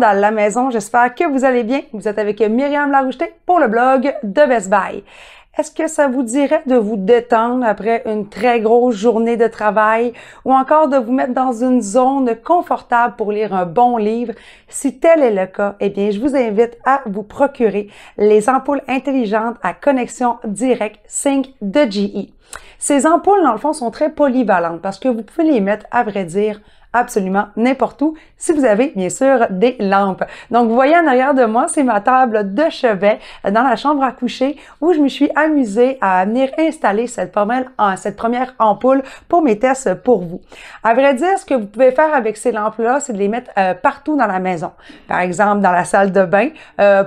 monde à la maison, j'espère que vous allez bien. Vous êtes avec Myriam Laroucheté pour le blog de Best Buy. Est-ce que ça vous dirait de vous détendre après une très grosse journée de travail ou encore de vous mettre dans une zone confortable pour lire un bon livre? Si tel est le cas, eh bien, je vous invite à vous procurer les ampoules intelligentes à connexion directe Sync de GE. Ces ampoules, dans le fond, sont très polyvalentes parce que vous pouvez les mettre, à vrai dire, absolument n'importe où, si vous avez bien sûr des lampes. Donc, vous voyez en arrière de moi, c'est ma table de chevet dans la chambre à coucher où je me suis amusée à venir installer cette première ampoule pour mes tests pour vous. À vrai dire, ce que vous pouvez faire avec ces lampes-là, c'est de les mettre partout dans la maison. Par exemple, dans la salle de bain,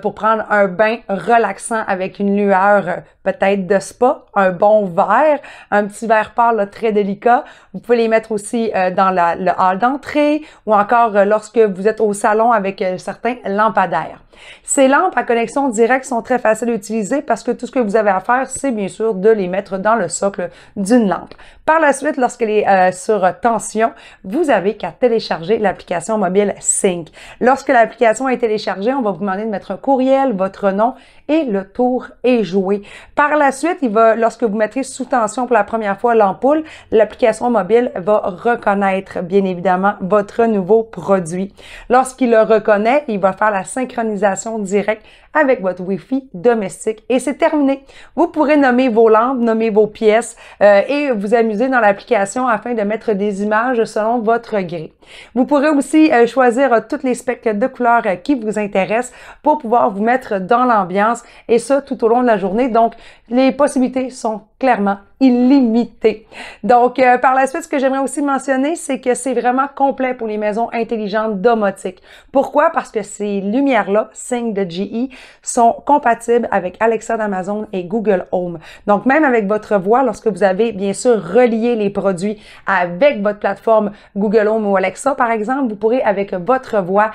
pour prendre un bain relaxant avec une lueur peut-être de spa, un bon verre, un petit verre pâle là, très délicat. Vous pouvez les mettre aussi dans le hall d'entrée ou encore lorsque vous êtes au salon avec certains lampadaires. Ces lampes à connexion directe sont très faciles à utiliser parce que tout ce que vous avez à faire, c'est bien sûr de les mettre dans le socle d'une lampe. Par la suite, lorsqu'elle est sur tension, vous avez qu'à télécharger l'application mobile Sync. Lorsque l'application est téléchargée, on va vous demander de mettre un courriel, votre nom et le tour est joué. Par la suite, lorsque vous mettrez sous tension pour la première fois l'ampoule, l'application mobile va reconnaître bien évidemment votre nouveau produit. Lorsqu'il le reconnaît, il va faire la synchronisation directe avec votre Wi-Fi domestique et c'est terminé. Vous pourrez nommer vos lampes, nommer vos pièces et vous amuser dans l'application afin de mettre des images selon votre gré. Vous pourrez aussi choisir tous les spectres de couleurs qui vous intéressent pour pouvoir vous mettre dans l'ambiance et ça tout au long de la journée. Donc, les possibilités sont clairement illimitées. Donc, par la suite, ce que j'aimerais aussi mentionner, c'est que c'est vraiment complet pour les maisons intelligentes domotiques. Pourquoi? Parce que ces lumières-là, Sync de GE, sont compatibles avec Alexa d'Amazon et Google Home. Donc, même avec votre voix, lorsque vous avez bien sûr relié les produits avec votre plateforme Google Home ou Alexa, par exemple, vous pourrez avec votre voix,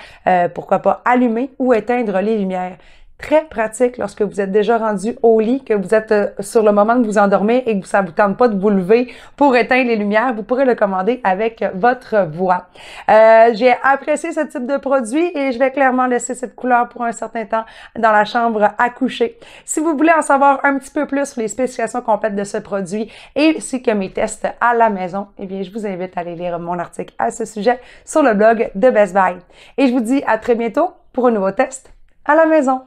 pourquoi pas, allumer ou éteindre les lumières. Très pratique lorsque vous êtes déjà rendu au lit, que vous êtes sur le moment de vous endormir et que ça vous tente pas de vous lever pour éteindre les lumières, vous pourrez le commander avec votre voix. J'ai apprécié ce type de produit et je vais clairement laisser cette couleur pour un certain temps dans la chambre à coucher. Si vous voulez en savoir un petit peu plus sur les spécifications complètes de ce produit et ainsi que mes tests à la maison, eh bien, je vous invite à aller lire mon article à ce sujet sur le blog de Best Buy. Et je vous dis à très bientôt pour un nouveau test à la maison.